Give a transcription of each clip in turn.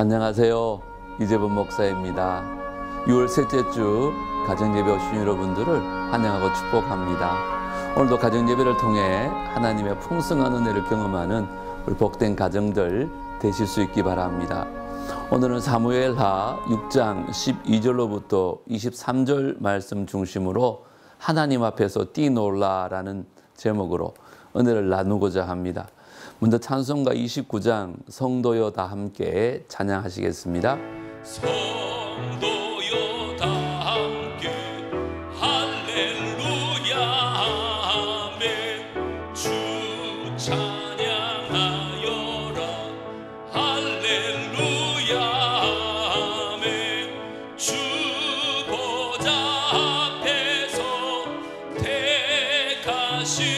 안녕하세요. 이재범 목사입니다. 6월 셋째 주 가정예배 오신 여러분들을 환영하고 축복합니다. 오늘도 가정예배를 통해 하나님의 풍성한 은혜를 경험하는 우리 복된 가정들 되실 수 있기 바랍니다. 오늘은 사무엘하 6장 12절로부터 23절 말씀 중심으로 하나님 앞에서 뛰놀라라는 제목으로 은혜를 나누고자 합니다. 먼저 찬송가 29장 성도여 다 함께 찬양하시겠습니다. 성도여 다 함께 할렐루야 아멘. 주 찬양하여라 할렐루야 아멘. 주 보좌 앞에서 택하신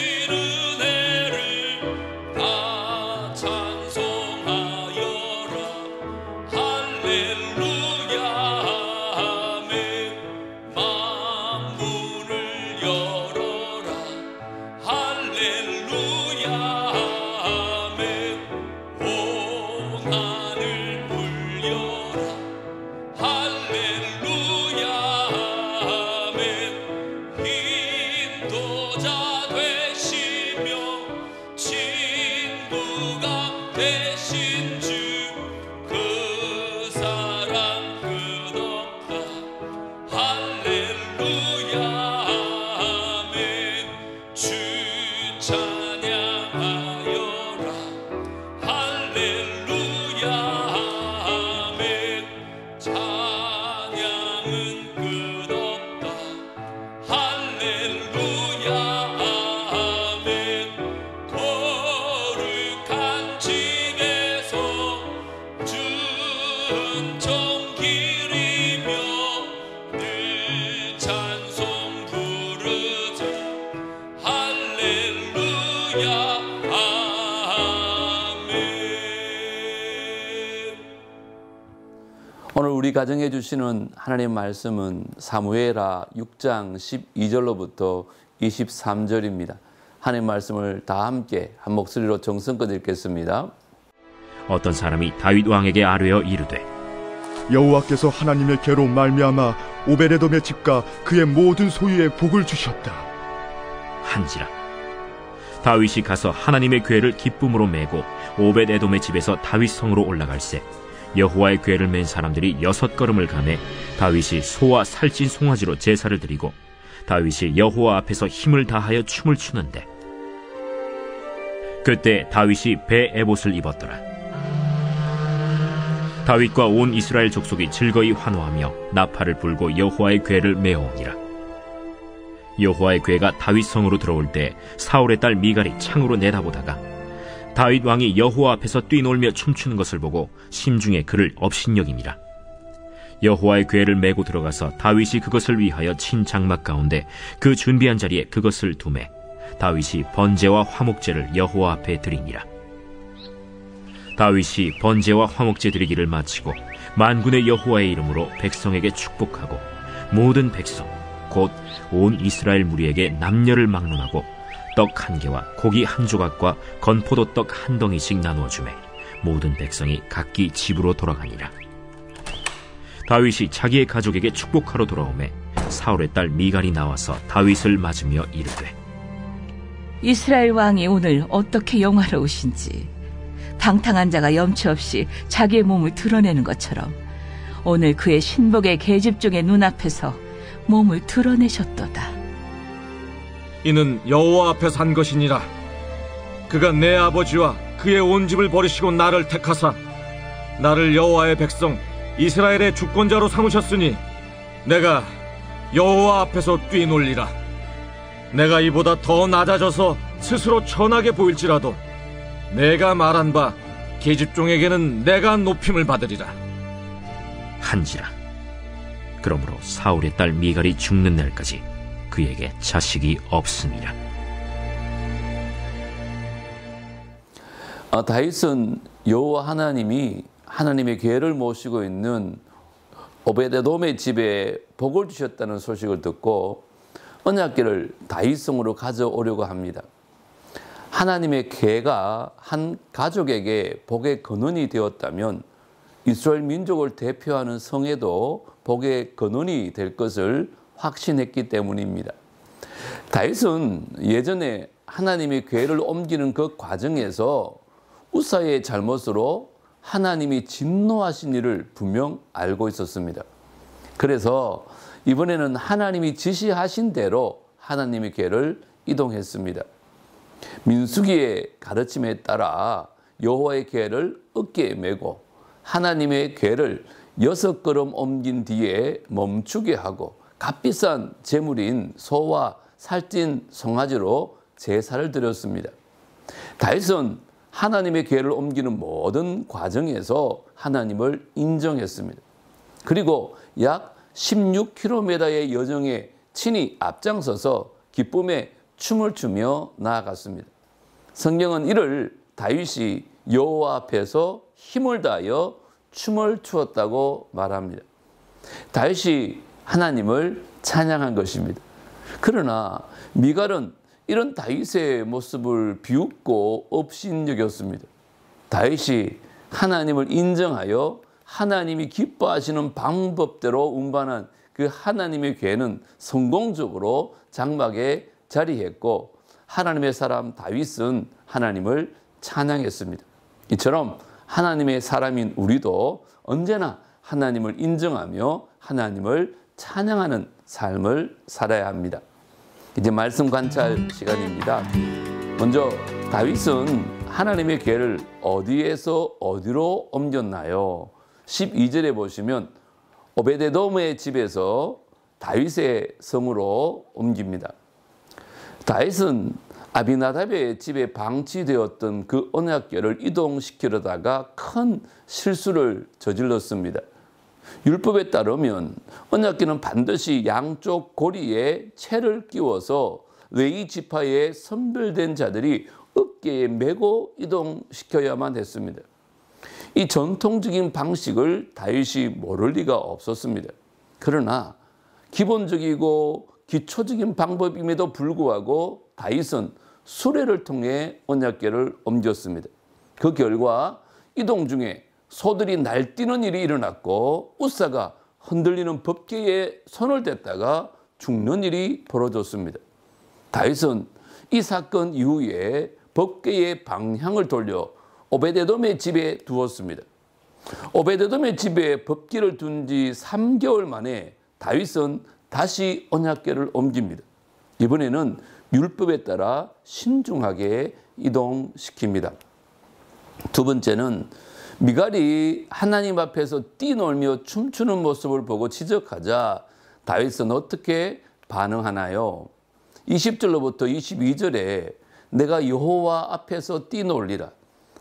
오늘 우리 가정해 주시는 하나님 말씀은 사무엘하 6장 12절로부터 23절입니다. 하나님 말씀을 다 함께 한 목소리로 정성껏 읽겠습니다. 어떤 사람이 다윗 왕에게 아뢰어 이르되 여호와께서 하나님의 계로 말미암아 오베데돔의 집과 그의 모든 소유에 복을 주셨다 한지라. 다윗이 가서 하나님의 궤를 기쁨으로 메고 오벳에돔의 집에서 다윗 성으로 올라갈새 여호와의 궤를 맨 사람들이 6걸음을 가매 다윗이 소와 살찐 송아지로 제사를 드리고 다윗이 여호와 앞에서 힘을 다하여 춤을 추는데 그때 다윗이 배 에봇을 입었더라. 다윗과 온 이스라엘 족속이 즐거이 환호하며 나팔을 불고 여호와의 궤를 메어오니라. 여호와의 궤가 다윗 성으로 들어올 때 사울의 딸 미갈이 창으로 내다보다가 다윗 왕이 여호와 앞에서 뛰놀며 춤추는 것을 보고 심중에 그를 업신여김이라. 여호와의 궤를 메고 들어가서 다윗이 그것을 위하여 친 장막 가운데 그 준비한 자리에 그것을 두매 다윗이 번제와 화목제를 여호와 앞에 드리니라. 다윗이 번제와 화목제 드리기를 마치고 만군의 여호와의 이름으로 백성에게 축복하고 모든 백성 곧 온 이스라엘 무리에게 남녀를 막론하고 떡 1개와 고기 1조각과 건포도 떡 1덩이씩 나누어 주매 모든 백성이 각기 집으로 돌아가니라. 다윗이 자기의 가족에게 축복하러 돌아오매 사울의 딸 미갈이 나와서 다윗을 맞으며 이르되 이스라엘 왕이 오늘 어떻게 영화로우신지 방탕한 자가 염치 없이 자기의 몸을 드러내는 것처럼 오늘 그의 신복의 계집종의 눈앞에서 몸을 드러내셨도다. 이는 여호와 앞에서 한 것이니라. 그가 내 아버지와 그의 온 집을 버리시고 나를 택하사 나를 여호와의 백성 이스라엘의 주권자로 삼으셨으니 내가 여호와 앞에서 뛰놀리라. 내가 이보다 더 낮아져서 스스로 천하게 보일지라도 내가 말한 바 계집종에게는 내가 높임을 받으리라 한지라. 그러므로 사울의 딸 미갈이 죽는 날까지 그에게 자식이 없음이라. 다윗은 여호와 하나님이 하나님의 궤를 모시고 있는 오베데돔의 집에 복을 주셨다는 소식을 듣고 언약궤를 다윗성으로 가져오려고 합니다. 하나님의 궤가 한 가족에게 복의 근원이 되었다면 이스라엘 민족을 대표하는 성에도 복의 근원이 될 것을 확신했기 때문입니다. 다윗은 예전에 하나님의 궤를 옮기는 그 과정에서 우사의 잘못으로 하나님이 진노하신 일을 분명 알고 있었습니다. 그래서 이번에는 하나님이 지시하신 대로 하나님의 궤를 이동했습니다. 민수기의 가르침에 따라 여호와의 궤를 어깨에 메고 하나님의 궤를 6걸음 옮긴 뒤에 멈추게 하고 값비싼 제물인 소와 살찐 송아지로 제사를 드렸습니다. 다윗은 하나님의 궤를 옮기는 모든 과정에서 하나님을 인정했습니다. 그리고 약 16km의 여정에 친히 앞장서서 기쁨에 춤을 추며 나아갔습니다. 성경은 이를 다윗이 여호와 앞에서 힘을 다하여 춤을 추었다고 말합니다. 다윗이 하나님을 찬양한 것입니다. 그러나 미갈은 이런 다윗의 모습을 비웃고 업신여겼습니다. 다윗이 하나님을 인정하여 하나님이 기뻐하시는 방법대로 운반한 그 하나님의 궤는 성공적으로 장막에 자리했고 하나님의 사람 다윗은 하나님을 찬양했습니다. 이처럼 하나님의 사람인 우리도 언제나 하나님을 인정하며 하나님을 찬양하는 삶을 살아야 합니다. 이제 말씀 관찰 시간입니다. 먼저 다윗은 하나님의 궤를 어디에서 어디로 옮겼나요? 12절에 보시면 오베데돔의 집에서 다윗의 성으로 옮깁니다. 다윗은 아비나답의 집에 방치되었던 그 언약궤를 이동시키려다가 큰 실수를 저질렀습니다. 율법에 따르면 언약궤는 반드시 양쪽 고리에 채를 끼워서 레위 지파의 선별된 자들이 어깨에 메고 이동시켜야만 했습니다. 이 전통적인 방식을 다윗이 모를 리가 없었습니다. 그러나 기본적이고 기초적인 방법임에도 불구하고 다윗은 수레를 통해 언약궤를 옮겼습니다. 그 결과 이동 중에 소들이 날뛰는 일이 일어났고 우사가 흔들리는 법궤에 손을 댔다가 죽는 일이 벌어졌습니다. 다윗은 이 사건 이후에 법궤의 방향을 돌려 오베데돔의 집에 두었습니다. 오베데돔의 집에 법궤를 둔 지 3개월 만에 다윗은 다시 언약궤를 옮깁니다. 이번에는 율법에 따라 신중하게 이동시킵니다. 두 번째는 미갈이 하나님 앞에서 뛰놀며 춤추는 모습을 보고 지적하자 다윗은 어떻게 반응하나요? 20절로부터 22절에 내가 여호와 앞에서 뛰놀리라.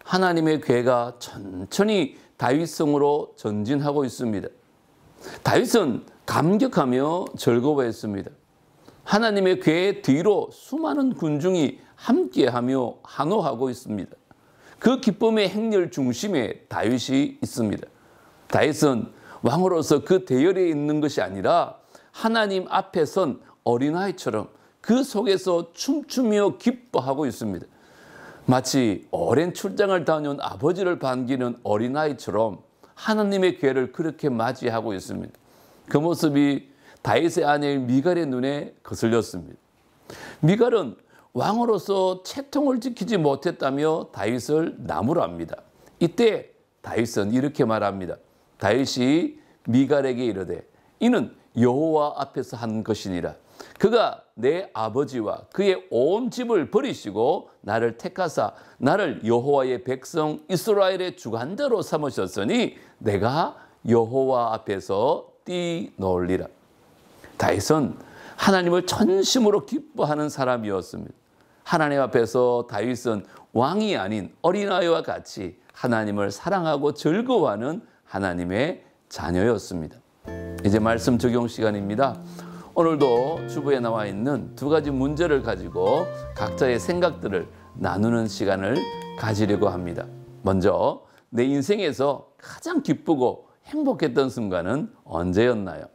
하나님의 궤가 천천히 다윗성으로 전진하고 있습니다. 다윗은 감격하며 즐거워했습니다. 하나님의 궤 뒤로 수많은 군중이 함께하며 환호하고 있습니다. 그 기쁨의 행렬 중심에 다윗이 있습니다. 다윗은 왕으로서 그 대열에 있는 것이 아니라 하나님 앞에 선 어린아이처럼 그 속에서 춤추며 기뻐하고 있습니다. 마치 오랜 출장을 다녀온 아버지를 반기는 어린아이처럼 하나님의 궤를 그렇게 맞이하고 있습니다. 그 모습이 다윗의 아내 미갈의 눈에 거슬렸습니다. 미갈은 왕으로서 채통을 지키지 못했다며 다윗을 나무랍니다. 이때 다윗은 이렇게 말합니다. 다윗이 미갈에게 이르되 이는 여호와 앞에서 한 것이니라. 그가 내 아버지와 그의 온 집을 버리시고 나를 택하사 나를 여호와의 백성 이스라엘의 주관자로 삼으셨으니 내가 여호와 앞에서 뛰놀리라. 다윗은 하나님을 전심으로 기뻐하는 사람이었습니다. 하나님 앞에서 다윗은 왕이 아닌 어린아이와 같이 하나님을 사랑하고 즐거워하는 하나님의 자녀였습니다. 이제 말씀 적용 시간입니다. 오늘도 주부에 나와 있는 두 가지 문제를 가지고 각자의 생각들을 나누는 시간을 가지려고 합니다. 먼저 내 인생에서 가장 기쁘고 행복했던 순간은 언제였나요?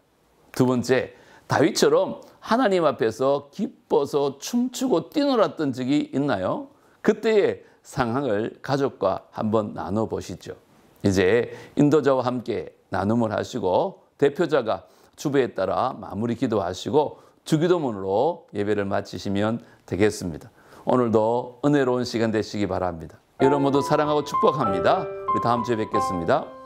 두 번째, 다윗처럼 하나님 앞에서 기뻐서 춤추고 뛰놀았던 적이 있나요? 그때의 상황을 가족과 한번 나눠보시죠. 이제 인도자와 함께 나눔을 하시고 대표자가 주배에 따라 마무리 기도하시고 주기도문으로 예배를 마치시면 되겠습니다. 오늘도 은혜로운 시간 되시기 바랍니다. 여러분 모두 사랑하고 축복합니다. 우리 다음 주에 뵙겠습니다.